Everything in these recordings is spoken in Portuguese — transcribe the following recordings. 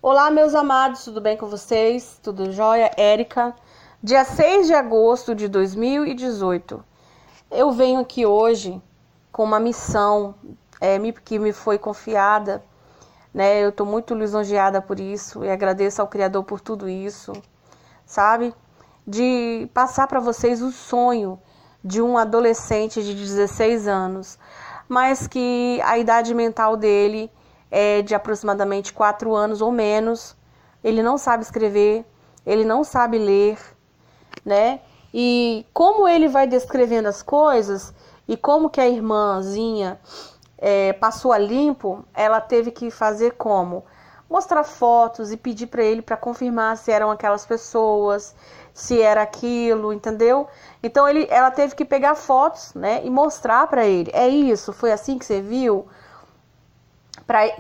Olá, meus amados, tudo bem com vocês? Tudo jóia? Érica. Dia 6 de agosto de 2018. Eu venho aqui hoje com uma missão que me foi confiada, né? Eu estou muito lisonjeada por isso e agradeço ao Criador por tudo isso, sabe? De passar para vocês o sonho de um adolescente de 16 anos, mas que a idade mental dele é de aproximadamente 4 anos ou menos. Ele não sabe escrever, ele não sabe ler, né? E como ele vai descrevendo as coisas e como que a irmãzinha passou a limpo, ela teve que fazer como? Mostrar fotos e pedir para ele para confirmar se eram aquelas pessoas, se era aquilo, entendeu? Então ela teve que pegar fotos, né, e mostrar para ele. É isso, foi assim que você viu?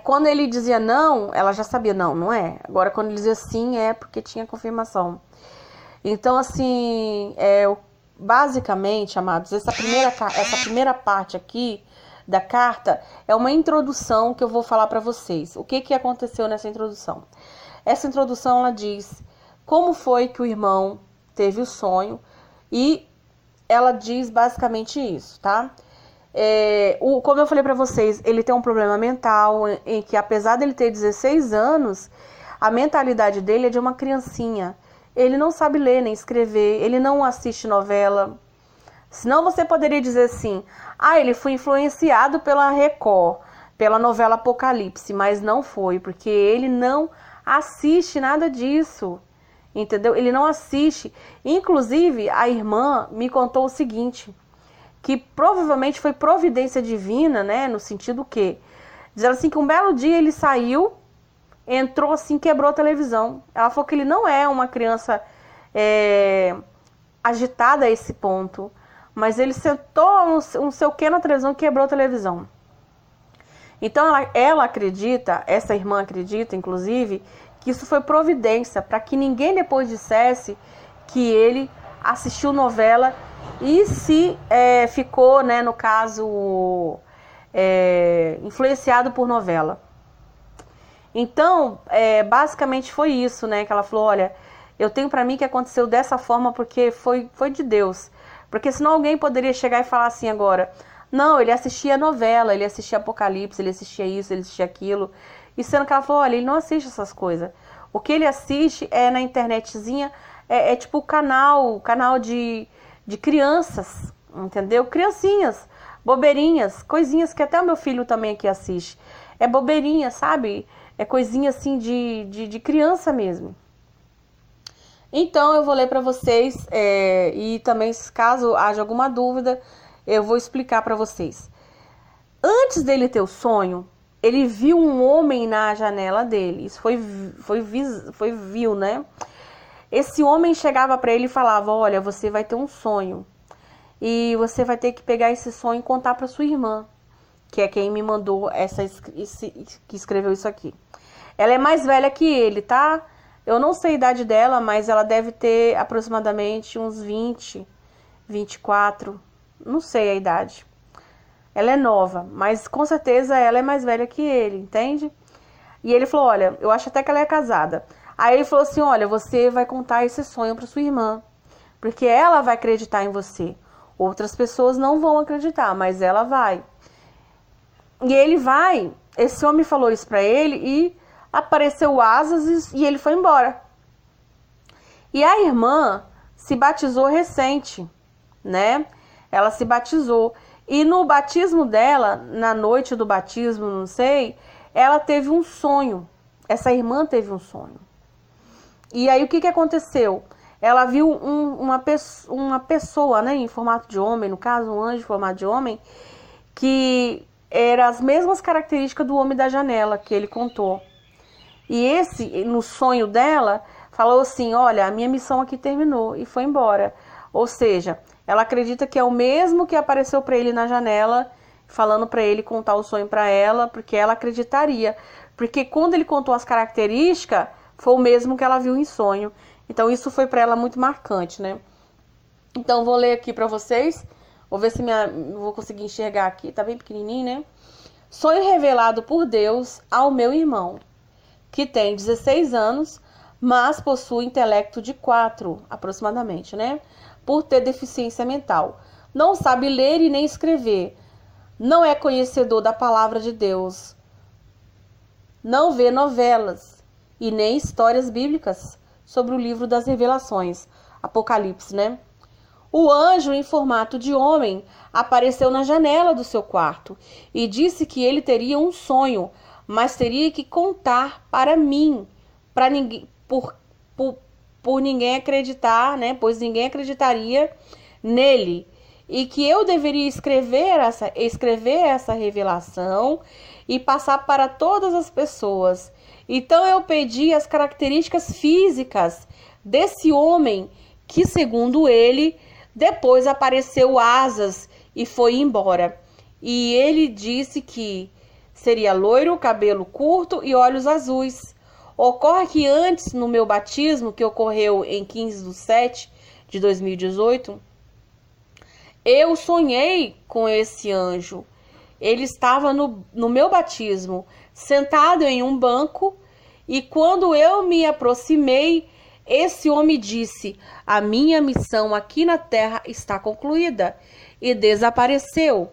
Quando ele dizia não, ela já sabia, não é. Agora, quando ele dizia sim, é porque tinha confirmação. Então, assim, basicamente, amados, essa primeira parte aqui da carta é uma introdução que eu vou falar para vocês. O que aconteceu nessa introdução? Essa introdução, ela diz como foi que o irmão teve o sonho e ela diz basicamente isso, tá? Como eu falei para vocês, ele tem um problema mental em que, apesar dele ter 16 anos, a mentalidade dele é de uma criancinha. Ele não sabe ler nem escrever, ele não assiste novela. Senão você poderia dizer assim, ele foi influenciado pela Record, pela novela Apocalipse, mas não foi, porque ele não assiste nada disso, entendeu? Ele não assiste. Inclusive, a irmã me contou o seguinte, que provavelmente foi providência divina, né? No sentido que, diz assim, que um belo dia ele saiu, entrou assim, quebrou a televisão. Ela falou que ele não é uma criança agitada a esse ponto, mas ele sentou um seu quê na televisão e quebrou a televisão. Então ela acredita, essa irmã acredita, inclusive, que isso foi providência, para que ninguém depois dissesse que ele assistiu novela e se ficou, né, no caso, influenciado por novela. Então, basicamente foi isso, né, que ela falou, olha, eu tenho para mim que aconteceu dessa forma porque foi de Deus. Porque senão alguém poderia chegar e falar assim agora, não, ele assistia novela, ele assistia Apocalipse, ele assistia isso, ele assistia aquilo. E sendo que ela falou, olha, ele não assiste essas coisas. O que ele assiste é na internetzinha, tipo canal de crianças, entendeu? Criancinhas, bobeirinhas, coisinhas que até o meu filho também aqui assiste. É bobeirinha, sabe? É coisinha assim de criança mesmo. Então eu vou ler para vocês e também, caso haja alguma dúvida, eu vou explicar para vocês. Antes dele ter o sonho, ele viu um homem na janela dele. Isso foi viu, né? Esse homem chegava para ele e falava, olha, você vai ter um sonho e você vai ter que pegar esse sonho e contar para sua irmã, que é quem me mandou que escreveu isso aqui. Ela é mais velha que ele, tá? Eu não sei a idade dela, mas ela deve ter aproximadamente uns 20, 24, não sei a idade. Ela é nova, mas com certeza ela é mais velha que ele, entende? E ele falou, olha, eu acho até que ela é casada. Aí ele falou assim, olha, você vai contar esse sonho para sua irmã, porque ela vai acreditar em você. Outras pessoas não vão acreditar, mas ela vai. E ele vai, esse homem falou isso para ele e apareceu asas e ele foi embora. E a irmã se batizou recente, né? Ela se batizou. E no batismo dela, na noite do batismo, não sei, ela teve um sonho. Essa irmã teve um sonho. E aí o que aconteceu? Ela viu uma pessoa, né, em formato de homem, no caso um anjo em formato de homem, que era as mesmas características do homem da janela que ele contou. E esse, no sonho dela, falou assim, olha, a minha missão aqui terminou e foi embora. Ou seja, ela acredita que é o mesmo que apareceu para ele na janela, falando para ele contar o sonho para ela, porque ela acreditaria. Porque quando ele contou as características, foi o mesmo que ela viu em sonho. Então isso foi para ela muito marcante, né? Então vou ler aqui para vocês. Vou ver se vou conseguir enxergar aqui, tá bem pequenininho, né? Sonho revelado por Deus ao meu irmão. que tem 16 anos, mas possui intelecto de 4, aproximadamente, né? Por ter deficiência mental. Não sabe ler e nem escrever. Não é conhecedor da palavra de Deus. Não vê novelas e nem histórias bíblicas sobre o livro das Revelações, Apocalipse, né? O anjo, em formato de homem, apareceu na janela do seu quarto e disse que ele teria um sonho, mas teria que contar para mim, para ninguém, por ninguém acreditar, né? Pois ninguém acreditaria nele, e que eu deveria escrever essa revelação e passar para todas as pessoas. Então eu pedi as características físicas desse homem que, segundo ele, depois apareceu asas e foi embora. E ele disse que seria loiro, cabelo curto e olhos azuis. Ocorre que antes, no meu batismo, que ocorreu em 15/7 de 2018, eu sonhei com esse anjo. Ele estava no meu batismo, sentado em um banco, e quando eu me aproximei, esse homem disse: a minha missão aqui na terra está concluída, e desapareceu.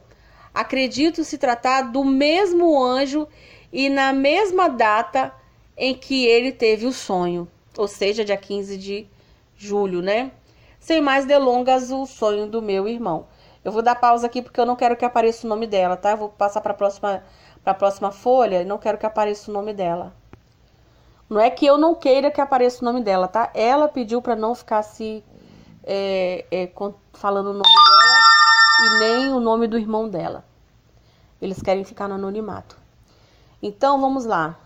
Acredito se tratar do mesmo anjo e na mesma data em que ele teve o sonho, ou seja, dia 15 de julho, né? Sem mais delongas, o sonho do meu irmão. Eu vou dar pausa aqui porque eu não quero que apareça o nome dela, tá? Eu vou passar para a próxima folha, não quero que apareça o nome dela. Não é que eu não queira que apareça o nome dela, tá? Ela pediu para não ficar falando o nome dela e nem o nome do irmão dela. Eles querem ficar no anonimato. Então, vamos lá.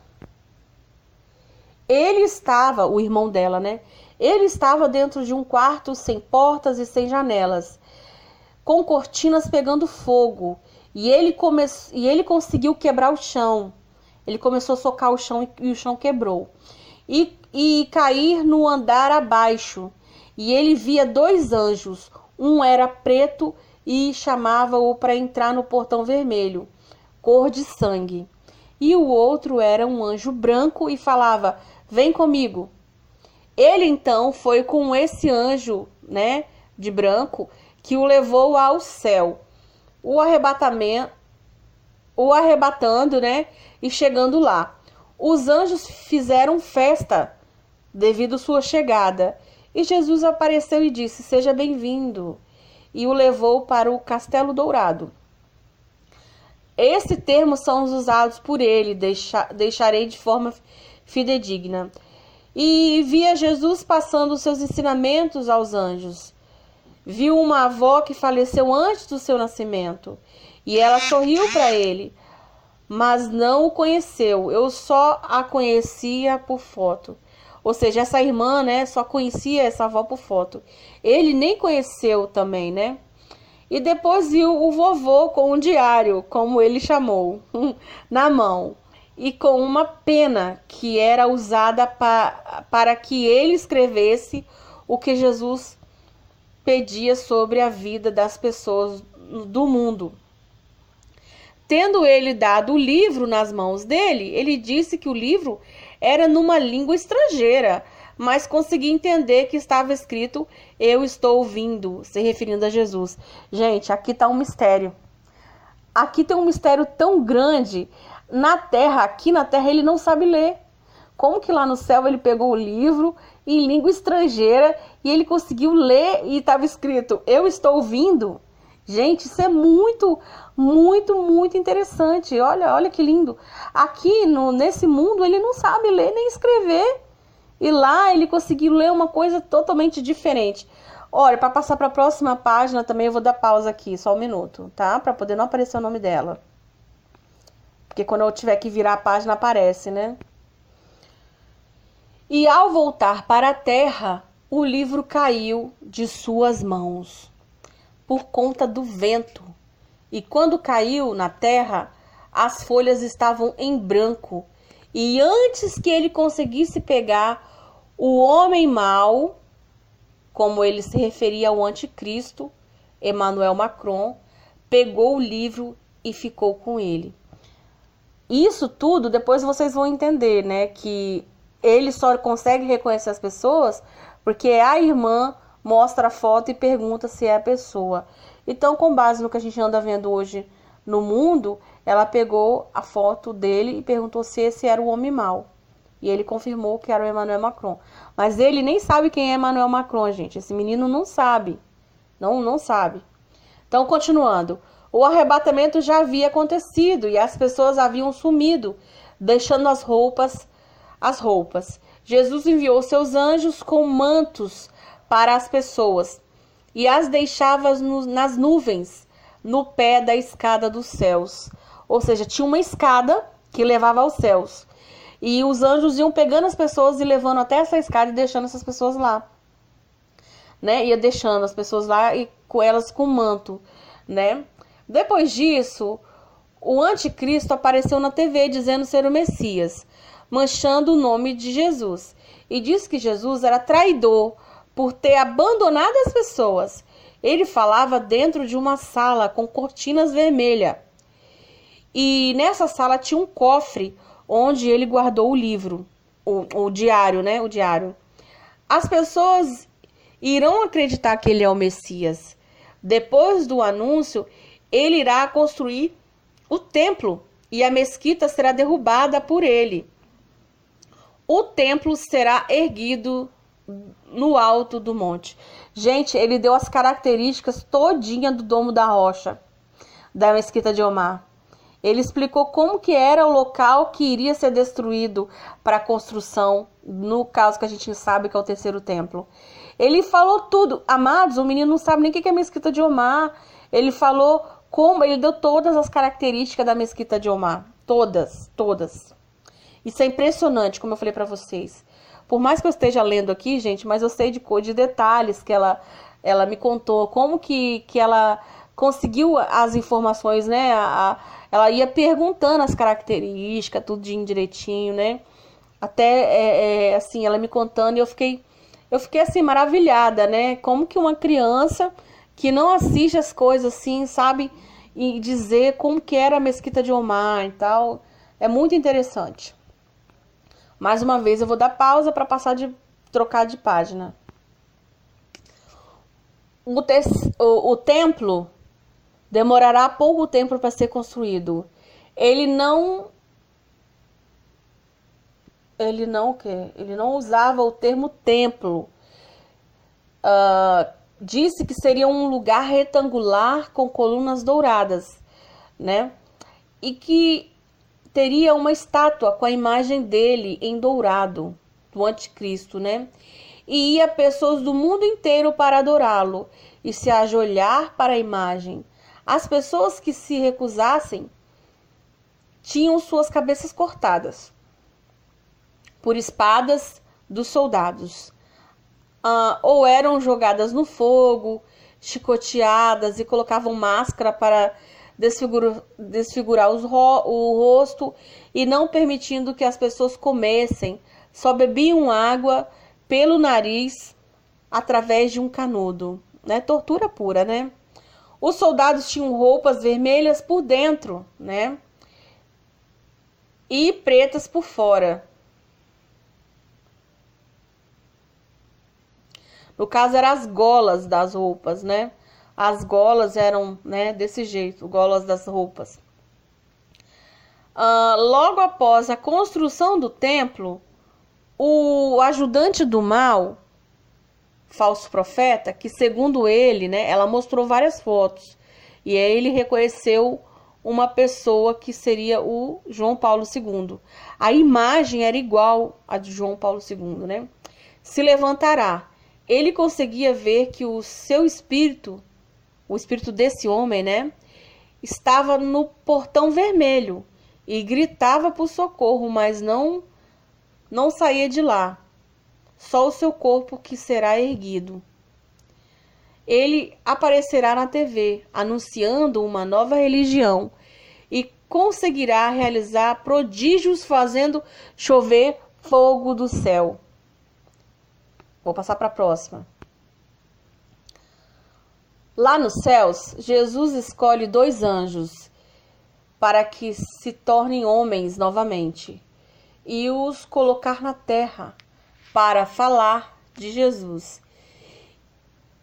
Ele estava, o irmão dela, né? Ele estava dentro de um quarto sem portas e sem janelas, com cortinas pegando fogo. E ele conseguiu quebrar o chão. Ele começou a socar o chão e o chão quebrou. E cair no andar abaixo. E ele via 2 anjos. Um era preto e chamava-o para entrar no portão vermelho, cor de sangue. E o outro era um anjo branco e falava: vem comigo. Ele então foi com esse anjo, né, de branco, que o levou ao céu. O arrebatando, né, e chegando lá. Os anjos fizeram festa devido à sua chegada. E Jesus apareceu e disse: seja bem-vindo. E o levou para o Castelo Dourado. Esses termos são usados por ele, deixarei de forma fidedigna. E via Jesus passando os seus ensinamentos aos anjos. Viu uma avó que faleceu antes do seu nascimento. E ela sorriu para ele, mas não o conheceu. Eu só a conhecia por foto. Ou seja, essa irmã, né, só conhecia essa avó por foto. Ele nem conheceu também, né? E depois viu o vovô com um diário, como ele chamou, na mão. E com uma pena que era usada para que ele escrevesse o que Jesus pedia sobre a vida das pessoas do mundo. Tendo ele dado o livro nas mãos dele, ele disse que o livro era numa língua estrangeira, mas consegui entender que estava escrito: eu estou ouvindo, se referindo a Jesus. Gente, aqui está um mistério. Aqui tem um mistério tão grande. Aqui na terra, ele não sabe ler. Como que lá no céu ele pegou o livro em língua estrangeira e ele conseguiu ler e estava escrito: eu estou ouvindo? Gente, isso é muito, muito, muito interessante. Olha que lindo. Aqui nesse mundo ele não sabe ler nem escrever. E lá ele conseguiu ler uma coisa totalmente diferente. Olha, para passar para a próxima página também eu vou dar pausa aqui, só um minuto, tá? Para poder não aparecer o nome dela. Porque quando eu tiver que virar a página aparece, né? E ao voltar para a terra, o livro caiu de suas mãos por conta do vento. E quando caiu na terra, as folhas estavam em branco. E antes que ele conseguisse pegar, o homem mau, como ele se referia ao anticristo, Emmanuel Macron, pegou o livro e ficou com ele. Isso tudo depois vocês vão entender, né? Que ele só consegue reconhecer as pessoas porque a irmã mostra a foto e pergunta se é a pessoa. Então, com base no que a gente anda vendo hoje no mundo, ela pegou a foto dele e perguntou se esse era o homem mau. E ele confirmou que era o Emmanuel Macron. Mas ele nem sabe quem é Emmanuel Macron, gente. Esse menino não sabe. Não sabe. Então, continuando. O arrebatamento já havia acontecido e as pessoas haviam sumido, deixando as roupas. Jesus enviou seus anjos com mantos para as pessoas e as deixava nas nuvens, no pé da escada dos céus. Ou seja, tinha uma escada que levava aos céus. E os anjos iam pegando as pessoas e levando até essa escada e deixando essas pessoas lá. Né? Ia deixando as pessoas lá e com elas com manto, né? Depois disso, o anticristo apareceu na TV dizendo ser o Messias, manchando o nome de Jesus. E disse que Jesus era traidor por ter abandonado as pessoas. Ele falava dentro de uma sala com cortinas vermelhas. E nessa sala tinha um cofre onde ele guardou o livro, o diário, né? O diário. As pessoas irão acreditar que ele é o Messias. Depois do anúncio, ele irá construir o templo e a mesquita será derrubada por ele. O templo será erguido no alto do monte. Gente, ele deu as características todinha do Domo da Rocha, da mesquita de Omar. Ele explicou como que era o local que iria ser destruído para a construção, no caso que a gente sabe que é o terceiro templo. Ele falou tudo. Amados, o menino não sabe nem o que é a mesquita de Omar. Ele falou como, ele deu todas as características da mesquita de Omar. Todas. Isso é impressionante, como eu falei para vocês. Por mais que eu esteja lendo aqui, gente, mas eu sei de detalhes que ela me contou, como que ela conseguiu as informações, né? Ela ia perguntando as características, tudo direitinho, né? Até, assim, ela me contando e eu fiquei assim, maravilhada, né? Como que uma criança que não assiste as coisas assim, sabe? E dizer como que era a mesquita de Omar e tal. É muito interessante. Mais uma vez eu vou dar pausa para trocar de página. O templo demorará pouco tempo para ser construído. Ele não usava o termo templo. Disse que seria um lugar retangular com colunas douradas, né? E que teria uma estátua com a imagem dele em dourado, do anticristo, né? E ia pessoas do mundo inteiro para adorá-lo e se ajoelhar para a imagem. As pessoas que se recusassem tinham suas cabeças cortadas por espadas dos soldados. Ou eram jogadas no fogo, chicoteadas e colocavam máscara para desfigurar o rosto e não permitindo que as pessoas comessem, só bebiam água pelo nariz através de um canudo, né? Tortura pura, né? Os soldados tinham roupas vermelhas por dentro, né? E pretas por fora. No caso, eram as golas das roupas, né? As golas eram, né, desse jeito, golas das roupas. Logo após a construção do templo, o ajudante do mal, falso profeta, que segundo ele, né, ela mostrou várias fotos, e aí ele reconheceu uma pessoa que seria o João Paulo II. A imagem era igual a de João Paulo II, né? Se levantará. Ele conseguia ver que o seu espírito, o espírito desse homem, né, estava no portão vermelho e gritava por socorro, mas não saía de lá. Só o seu corpo que será erguido. Ele aparecerá na TV, anunciando uma nova religião e conseguirá realizar prodígios fazendo chover fogo do céu. Vou passar para a próxima. Lá nos céus, Jesus escolhe 2 anjos para que se tornem homens novamente, e os colocar na terra para falar de Jesus,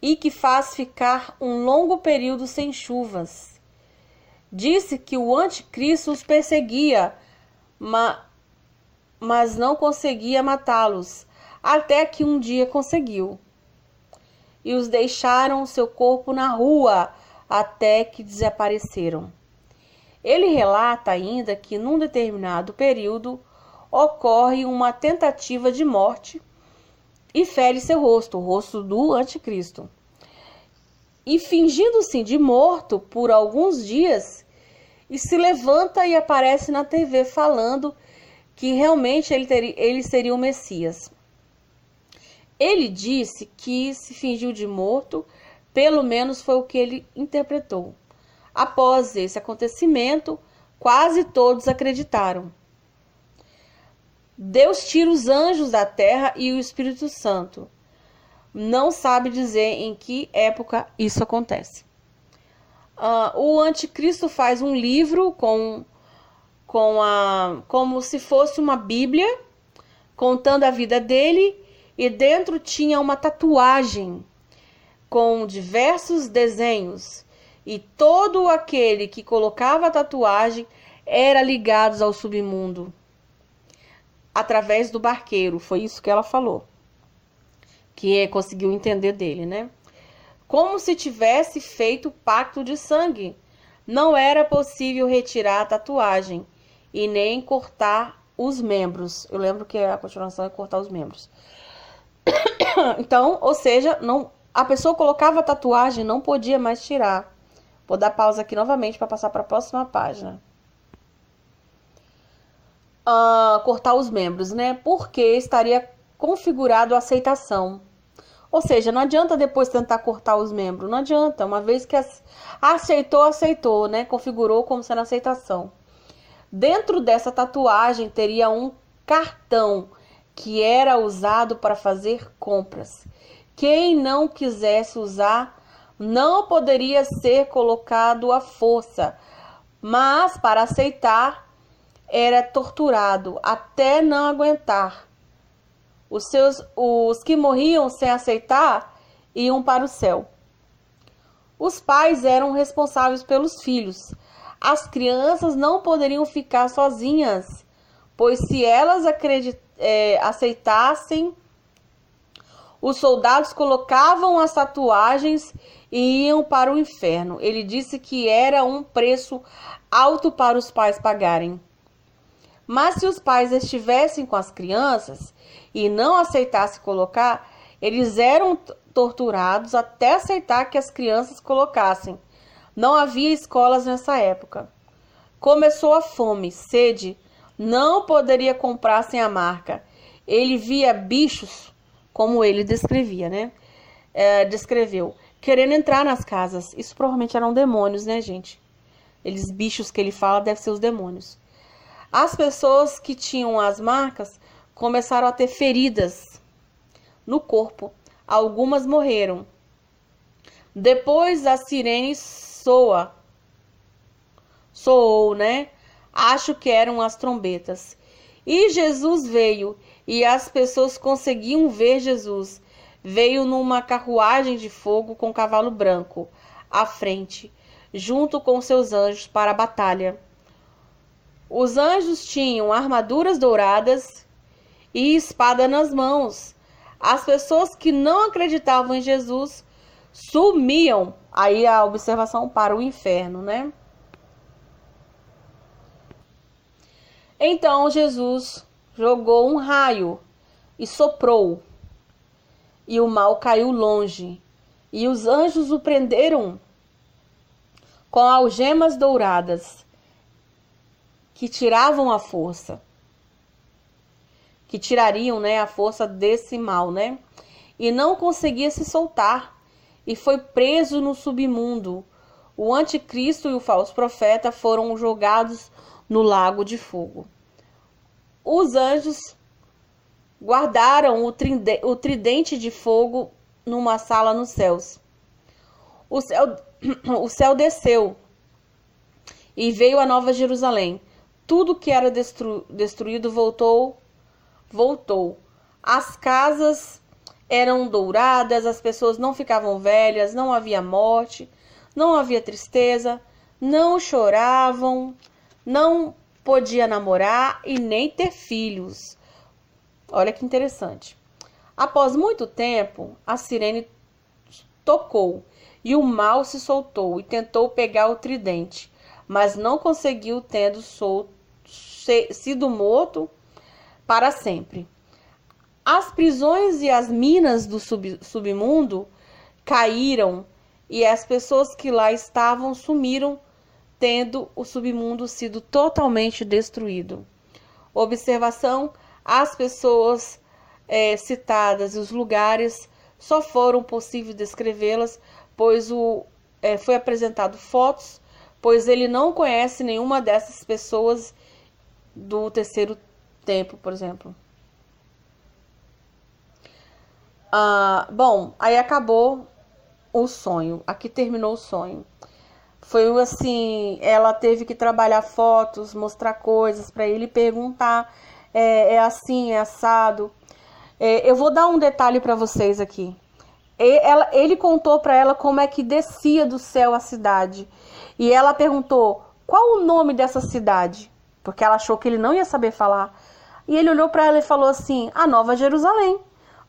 e que faz ficar um longo período sem chuvas. Disse que o anticristo os perseguia, mas não conseguia matá-los, até que um dia conseguiu. E os deixaram seu corpo na rua, até que desapareceram. Ele relata ainda que num determinado período ocorre uma tentativa de morte e fere seu rosto, o rosto do anticristo. E fingindo-se de morto por alguns dias, e se levanta e aparece na TV falando que realmente ele seria o Messias. Ele disse que se fingiu de morto, pelo menos foi o que ele interpretou. Após esse acontecimento, quase todos acreditaram. Deus tira os anjos da terra e o Espírito Santo. Não sabe dizer em que época isso acontece. O anticristo faz um livro como se fosse uma Bíblia, contando a vida dele, e dentro tinha uma tatuagem com diversos desenhos, e todo aquele que colocava a tatuagem era ligado ao submundo através do barqueiro. Foi isso que ela falou, que conseguiu entender dele, né? Como se tivesse feito pacto de sangue. Não era possível retirar a tatuagem e nem cortar os membros. Eu lembro que a continuação é cortar os membros. Então, ou seja, a pessoa colocava a tatuagem, não podia mais tirar. Vou dar pausa aqui novamente para passar para a próxima página. Cortar os membros, né? Porque estaria configurado a aceitação. Ou seja, não adianta depois tentar cortar os membros. Não adianta. Uma vez que aceitou, né? Configurou como sendo aceitação. Dentro dessa tatuagem teria um cartão que era usado para fazer compras. Quem não quisesse usar não poderia ser colocado à força, mas para aceitar era torturado até não aguentar. Os que morriam sem aceitar iam para o céu. Os pais eram responsáveis pelos filhos. As crianças não poderiam ficar sozinhas, pois se elas aceitassem, os soldados colocavam as tatuagens e iam para o inferno. Ele disse que era um preço alto para os pais pagarem. Mas se os pais estivessem com as crianças e não aceitassem colocar, eles eram torturados até aceitar que as crianças colocassem. Não havia escolas nessa época. Começou a fome, sede, não poderia comprar sem a marca. Ele via bichos, como ele descrevia, né? Descreveu, querendo entrar nas casas. Isso provavelmente eram demônios, né, gente? Eles bichos que ele fala devem ser os demônios. As pessoas que tinham as marcas começaram a ter feridas no corpo. Algumas morreram. Depois a sirene soou, né? Acho que eram as trombetas. E Jesus veio, e as pessoas conseguiam ver Jesus. Veio numa carruagem de fogo com cavalo branco à frente, junto com seus anjos para a batalha. Os anjos tinham armaduras douradas e espada nas mãos. As pessoas que não acreditavam em Jesus sumiam. Aí a observação para o inferno, né? Então Jesus jogou um raio e soprou, e o mal caiu longe, e os anjos o prenderam com algemas douradas, que tiravam a força, que tirariam, né, a força desse mal, né? E não conseguia se soltar, e foi preso no submundo. O anticristo e o falso profeta foram jogados no lago de fogo. Os anjos guardaram o tridente de fogo numa sala nos céus. O céu desceu e veio a Nova Jerusalém. Tudo que era destruído voltou. As casas eram douradas, as pessoas não ficavam velhas, não havia morte, não havia tristeza, não choravam, não podia namorar e nem ter filhos. Olha que interessante. Após muito tempo, a sirene tocou e o mal se soltou e tentou pegar o tridente, mas não conseguiu, tendo sido morto para sempre. As prisões e as minas do submundo caíram e as pessoas que lá estavam sumiram, tendo o submundo sido totalmente destruído. Observação: as pessoas citadas e os lugares só foram possível descrevê-las, pois foi apresentado fotos, pois ele não conhece nenhuma dessas pessoas do terceiro templo, por exemplo. Bom, aí acabou o sonho. Aqui terminou o sonho. Foi assim, ela teve que trabalhar fotos, mostrar coisas para ele, perguntar, é assim, é assado. Eu vou dar um detalhe para vocês aqui. Ele contou para ela como é que descia do céu a cidade. E ela perguntou, qual o nome dessa cidade? Porque ela achou que ele não ia saber falar. E ele olhou para ela e falou assim, a Nova Jerusalém.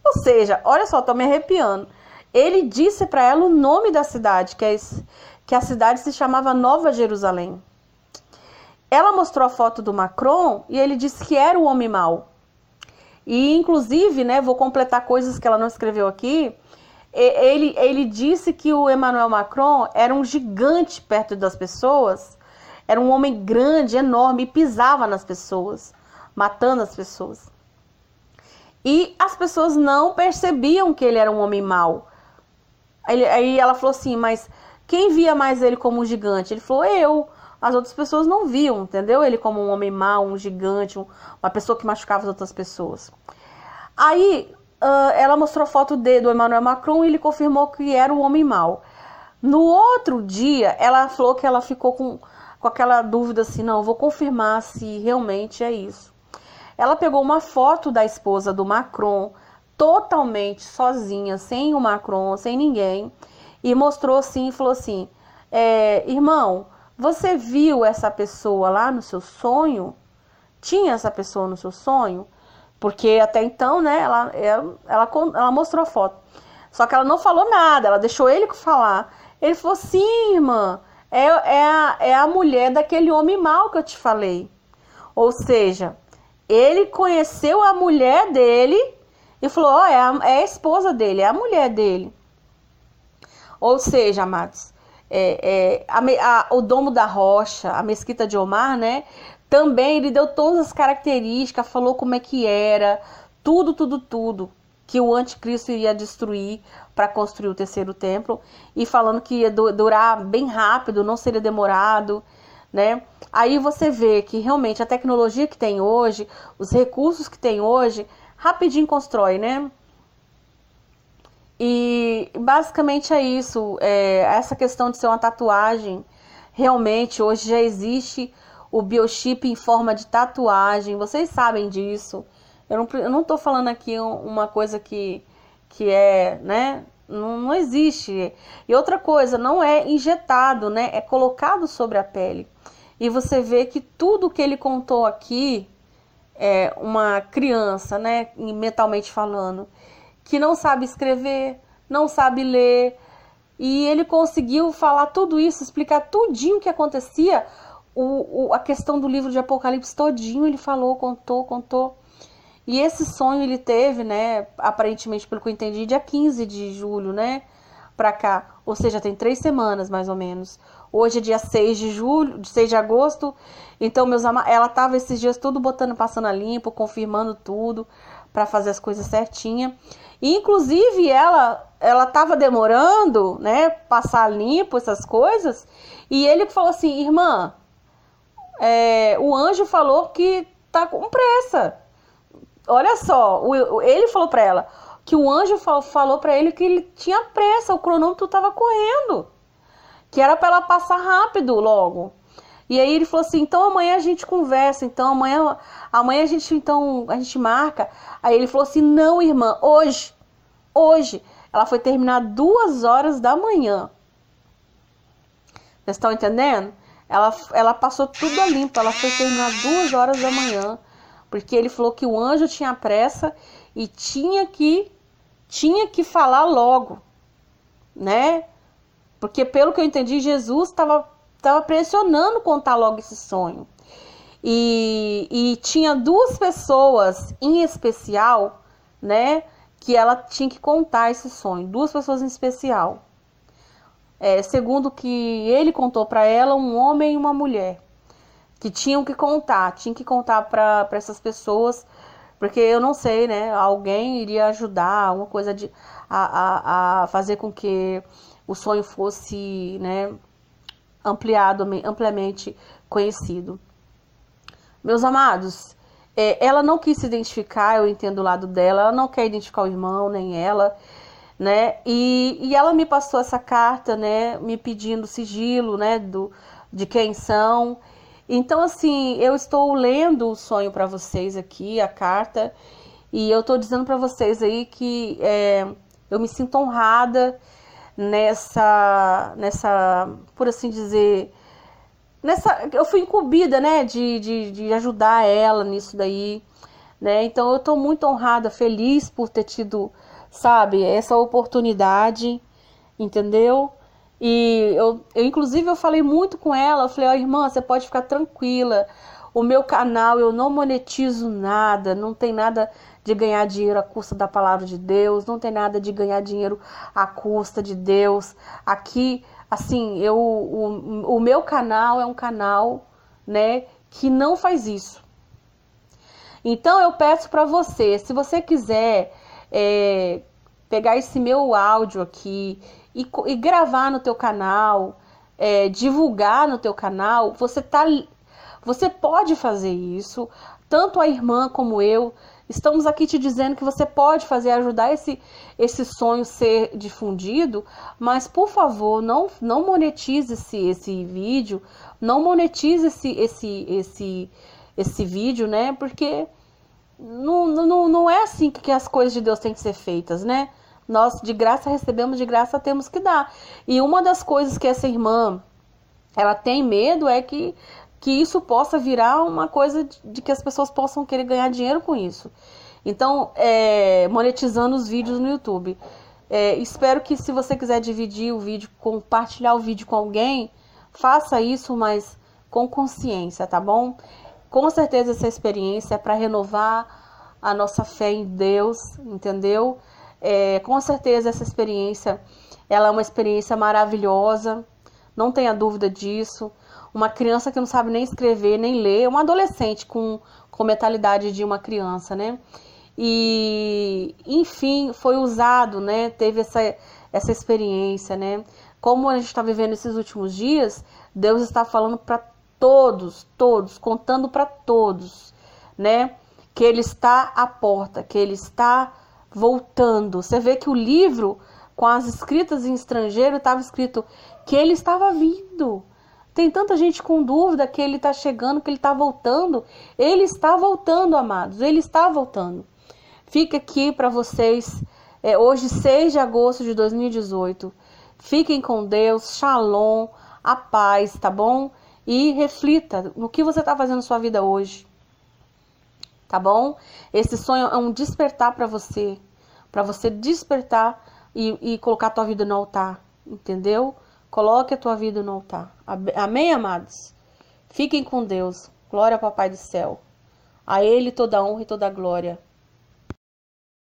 Ou seja, olha só, tô me arrepiando. Ele disse para ela o nome da cidade, que a cidade se chamava Nova Jerusalém. Ela mostrou a foto do Macron e ele disse que era o homem mau. E inclusive, né, vou completar coisas que ela não escreveu aqui, ele disse que o Emmanuel Macron era um gigante perto das pessoas, era um homem grande, enorme, e pisava nas pessoas, matando as pessoas. E as pessoas não percebiam que ele era um homem mau. Aí ela falou assim, mas quem via mais ele como um gigante? Ele falou, eu. As outras pessoas não viam, entendeu? Ele como um homem mau, um gigante, uma pessoa que machucava as outras pessoas. Aí ela mostrou a foto do Emmanuel Macron e ele confirmou que era o homem mau. No outro dia, ela falou que ela ficou com aquela dúvida assim, não, vou confirmar se realmente é isso. Ela pegou uma foto da esposa do Macron, totalmente sozinha, sem o Macron, sem ninguém, e mostrou assim e falou assim, irmão, você viu essa pessoa lá no seu sonho? Tinha essa pessoa no seu sonho? Porque até então, né, ela mostrou a foto. Só que ela não falou nada, ela deixou ele falar. Ele falou, sim, irmã, é a mulher daquele homem mau que eu te falei. Ou seja, ele conheceu a mulher dele e falou, é a esposa dele, é a mulher dele. Ou seja, amados, o Domo da Rocha, a Mesquita de Omar, né? Também ele deu todas as características, falou como é que era, tudo que o anticristo iria destruir para construir o terceiro templo, e falando que ia durar bem rápido, não seria demorado, né? Aí você vê que realmente a tecnologia que tem hoje, os recursos que tem hoje, rapidinho constrói, né? E basicamente é isso, essa questão de ser uma tatuagem, realmente hoje já existe o biochip em forma de tatuagem, vocês sabem disso. Eu não tô falando aqui uma coisa que é, né, não existe. E outra coisa, não é injetado, né, é colocado sobre a pele. E você vê que tudo que ele contou aqui é uma criança, né, mentalmente falando, que não sabe escrever, não sabe ler, e ele conseguiu falar tudo isso, explicar tudinho o que acontecia, a questão do livro de Apocalipse todinho, ele falou, contou, e esse sonho ele teve, né, aparentemente, pelo que eu entendi, dia 15 de julho, né, pra cá, ou seja, tem 3 semanas, mais ou menos. Hoje é dia 6 de agosto, então, ela tava esses dias tudo passando a limpo, confirmando tudo, para fazer as coisas certinha. E, inclusive, ela tava demorando, né, passar limpo essas coisas, e ele falou assim, irmã, o anjo falou que tá com pressa. Olha só, ele falou para ela que o anjo falou para ele que ele tinha pressa, o cronômetro tava correndo, que era para ela passar rápido logo. E aí ele falou assim, então amanhã a gente conversa, então amanhã a gente marca. Aí ele falou assim, não, irmã, hoje. Ela foi terminar 2 horas da manhã. Vocês estão entendendo? Ela passou tudo a limpo, ela foi terminar 2 horas da manhã. Porque ele falou que o anjo tinha pressa e tinha que falar logo, né? Porque pelo que eu entendi, Jesus estava pressionando contar logo esse sonho. E tinha 2 pessoas em especial, né? Que ela tinha que contar esse sonho. 2 pessoas em especial. Segundo que ele contou para ela, um homem e uma mulher. Que tinham que contar para essas pessoas, porque eu não sei, né? Alguém iria ajudar, alguma coisa a fazer com que o sonho fosse, né, amplamente conhecido. Meus amados, ela não quis se identificar, eu entendo o lado dela, ela não quer identificar o irmão, nem ela, né? E ela me passou essa carta, né, me pedindo sigilo, né, de quem são. Então, assim, eu estou lendo o sonho para vocês aqui, a carta, e eu estou dizendo para vocês aí que eu me sinto honrada nessa, por assim dizer, eu fui incumbida, né, de ajudar ela nisso daí, né? Então, eu estou muito honrada, feliz por ter tido, sabe, essa oportunidade, entendeu? E inclusive, eu falei muito com ela. Eu falei, ó, irmã, você pode ficar tranquila. O meu canal, eu não monetizo nada. Não tem nada de ganhar dinheiro à custa da palavra de Deus. Não tem nada de ganhar dinheiro à custa de Deus. Aqui, assim, o meu canal é um canal, né, que não faz isso. Então, eu peço para você, se você quiser pegar esse meu áudio aqui e gravar no teu canal, divulgar no teu canal, você pode fazer isso. Tanto a irmã como eu estamos aqui te dizendo que você pode fazer, ajudar esse sonho ser difundido, mas por favor, não monetize esse vídeo, não monetize esse vídeo, né? Porque não é assim que as coisas de Deus têm que ser feitas, né? Nós de graça recebemos, de graça temos que dar. E uma das coisas que essa irmã ela tem medo é que isso possa virar uma coisa de que as pessoas possam querer ganhar dinheiro com isso. Então, monetizando os vídeos no YouTube. Espero que, se você quiser dividir o vídeo, compartilhar o vídeo com alguém, faça isso, mas com consciência, tá bom? Com certeza essa experiência é para renovar a nossa fé em Deus, entendeu? Com certeza essa experiência, ela é uma experiência maravilhosa, não tenha dúvida disso. Uma criança que não sabe nem escrever, nem ler, uma adolescente com mentalidade de uma criança, né? E, enfim, foi usado, né? Teve essa experiência, né? Como a gente está vivendo esses últimos dias, Deus está falando para todos, contando para todos, né? Que Ele está à porta, que Ele está voltando. Você vê que o livro, com as escritas em estrangeiro, estava escrito que Ele estava vindo. Tem tanta gente com dúvida que Ele está chegando, que Ele está voltando. Ele está voltando, amados, Ele está voltando. Fica aqui para vocês, hoje 6 de agosto de 2018. Fiquem com Deus, shalom, a paz, tá bom? E reflita no que você está fazendo na sua vida hoje, tá bom? Esse sonho é um despertar para você despertar e colocar a tua vida no altar, entendeu? Coloque a tua vida no altar. Amém, amados? Fiquem com Deus. Glória ao Papai do céu. A Ele toda a honra e toda a glória.